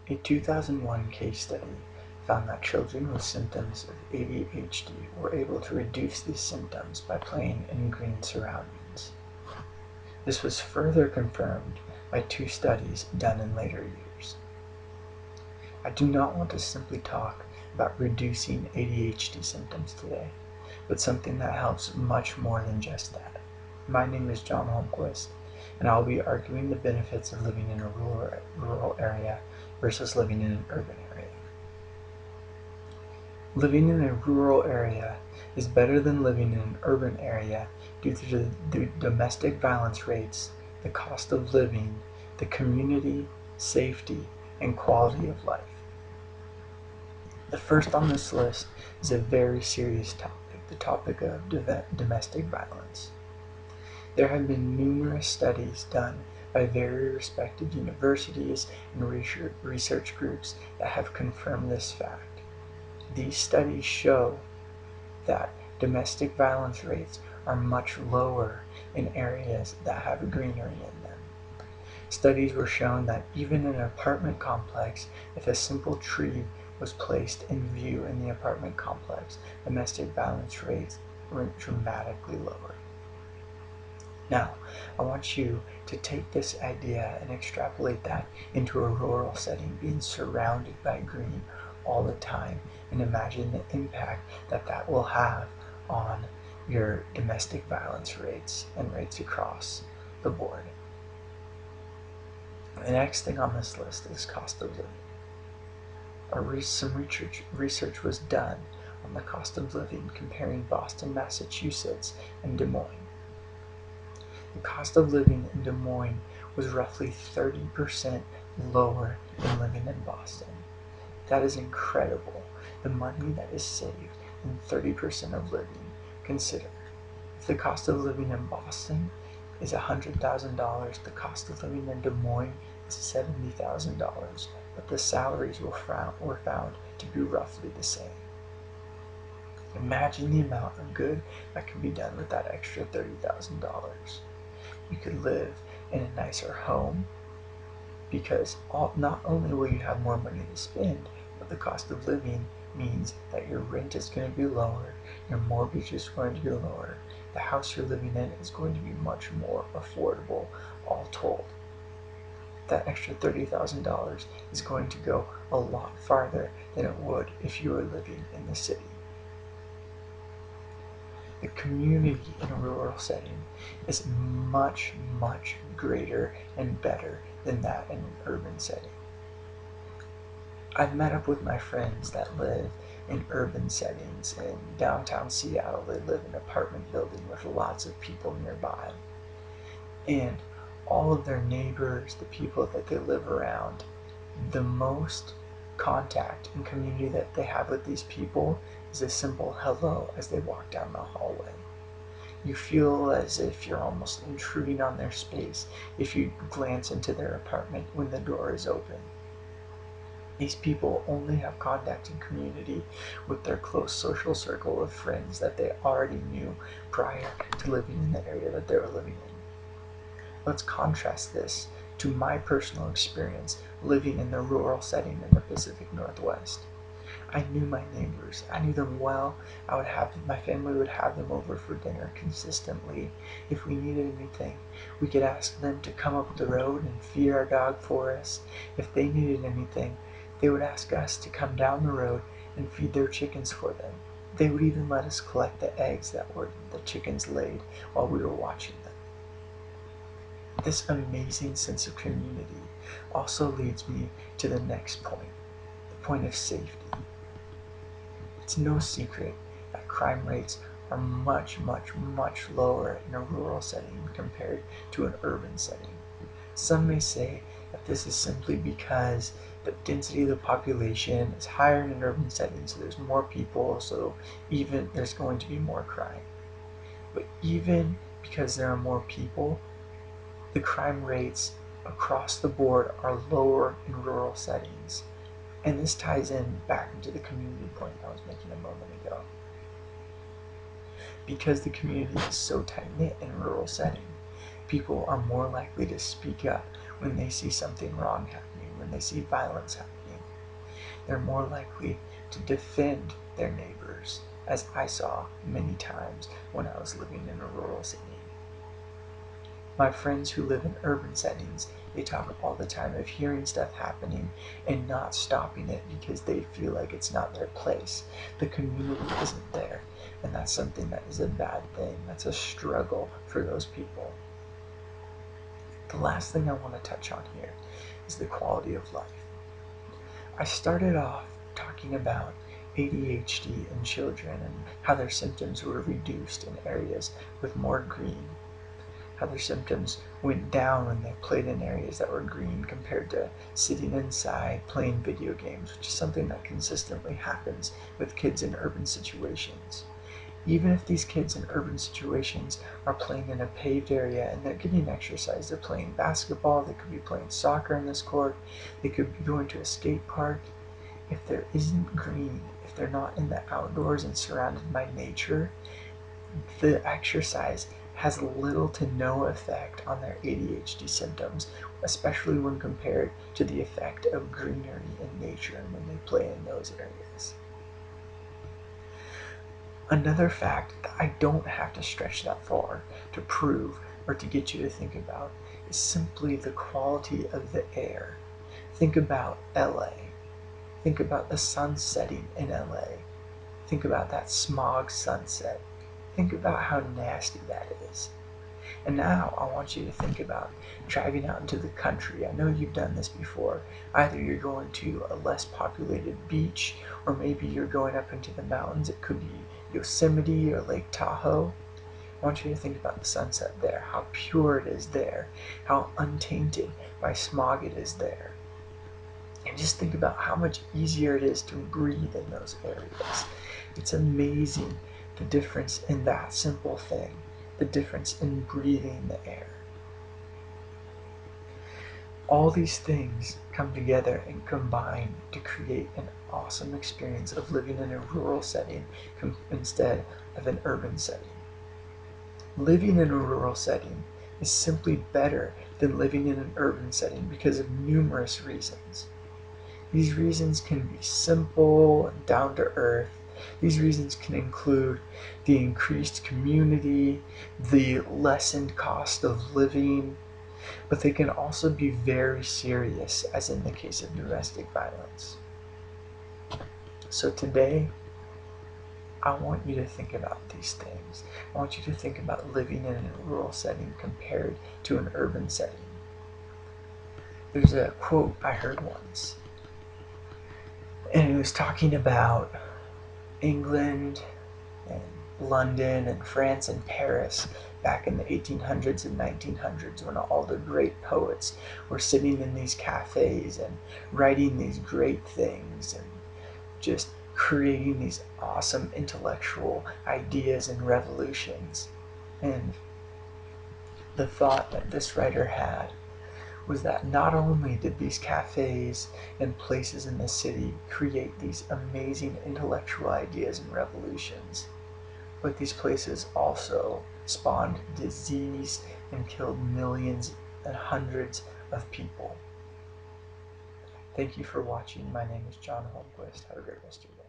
A 2001 case study found that children with symptoms of ADHD were able to reduce these symptoms by playing in green surroundings. This was further confirmed by 2 studies done in later years. I do not want to simply talk about reducing ADHD symptoms today, but something that helps much more than just that. My name is John Holmquist, and I'll be arguing the benefits of living in a rural area versus living in an urban area. Living in a rural area is better than living in an urban area due to the domestic violence rates, the cost of living, the community, safety, and quality of life. The first on this list is a very serious topic, the topic of domestic violence. There have been numerous studies done by very respected universities and research groups that have confirmed this fact. These studies show that domestic violence rates are much lower in areas that have greenery in them. Studies were shown that even in an apartment complex, if a simple tree was placed in view in the apartment complex, domestic violence rates were dramatically lower. Now, I want you to take this idea and extrapolate that into a rural setting, being surrounded by green all the time, and imagine the impact that that will have on your domestic violence rates and rates across the board. The next thing on this list is cost of living. Some research was done on the cost of living comparing Boston, Massachusetts, and Des Moines. The cost of living in Des Moines was roughly 30% lower than living in Boston. That is incredible. The money that is saved in 30% of living. Consider, if the cost of living in Boston is $100,000, the cost of living in Des Moines is $70,000, but the salaries were found to be roughly the same. Imagine the amount of good that can be done with that extra $30,000. You could live in a nicer home because not only will you have more money to spend, but the cost of living means that your rent is going to be lower, your mortgage is going to be lower, the house you're living in is going to be much more affordable, all told. That extra $30,000 is going to go a lot farther than it would if you were living in the city. The community in a rural setting is much, much greater and better than that in an urban setting. I've met up with my friends that live in urban settings in downtown Seattle. They live in an apartment building with lots of people nearby. And all of their neighbors, the people that they live around, the most contact and community that they have with these people is a simple hello as they walk down the hallway. You feel as if you're almost intruding on their space if you glance into their apartment when the door is open. These people only have contact and community with their close social circle of friends that they already knew prior to living in the area that they were living in. Let's contrast this to my personal experience living in the rural setting in the Pacific Northwest. I knew my neighbors. I knew them well. My family would have them over for dinner consistently. If we needed anything, we could ask them to come up the road and feed our dog for us. If they needed anything, they would ask us to come down the road and feed their chickens for them. They would even let us collect the eggs that the chickens laid while we were watching them. This amazing sense of community also leads me to the next point, the point of safety. It's no secret that crime rates are much, much, much lower in a rural setting compared to an urban setting. Some may say that this is simply because the density of the population is higher in an urban setting, so there's more people, so even there's going to be more crime. But even because there are more people, the crime rates across the board are lower in rural settings. And this ties in back into the community point I was making a moment ago. Because the community is so tight-knit in a rural setting, people are more likely to speak up when they see something wrong happening, when they see violence happening. they're more likely to defend their neighbors, as I saw many times when I was living in a rural setting. My friends who live in urban settings, they talk all the time of hearing stuff happening and not stopping it because they feel like it's not their place. The community isn't there, and that's something that is a bad thing. That's a struggle for those people. The last thing I want to touch on here is the quality of life. I started off talking about ADHD in children and how their symptoms were reduced in areas with more green, how their symptoms went down when they played in areas that were green compared to sitting inside playing video games, which is something that consistently happens with kids in urban situations. Even if these kids in urban situations are playing in a paved area and they're getting exercise, they're playing basketball, they could be playing soccer in this court, they could be going to a skate park. If there isn't green, if they're not in the outdoors and surrounded by nature, the exercise has little to no effect on their ADHD symptoms, especially when compared to the effect of greenery in nature and when they play in those areas. Another fact that I don't have to stretch that far to prove or to get you to think about is simply the quality of the air. Think about LA. Think about the sun setting in LA. Think about that smog sunset. Think about how nasty that is. And now I want you to think about driving out into the country. I know you've done this before. Either you're going to a less populated beach, or maybe you're going up into the mountains. It could be Yosemite or Lake Tahoe. I want you to think about the sunset there, how pure it is there, how untainted by smog it is there. And just think about how much easier it is to breathe in those areas. It's amazing the difference in that simple thing, the difference in breathing the air. All these things come together and combine to create an awesome experience of living in a rural setting instead of an urban setting. Living in a rural setting is simply better than living in an urban setting because of numerous reasons. These reasons can be simple and down to earth. These reasons can include the increased community, the lessened cost of living, but they can also be very serious, as in the case of domestic violence. So today, I want you to think about these things. I want you to think about living in a rural setting compared to an urban setting. There's a quote I heard once, and it was talking about England and London and France and Paris back in the 1800s and 1900s, when all the great poets were sitting in these cafes and writing these great things and just creating these awesome intellectual ideas and revolutions. And the thought that this writer had was that not only did these cafes and places in the city create these amazing intellectual ideas and revolutions, but these places also spawned disease and killed millions and hundreds of people. Thank you for watching. My name is John Holmquist. Have a great rest of your day.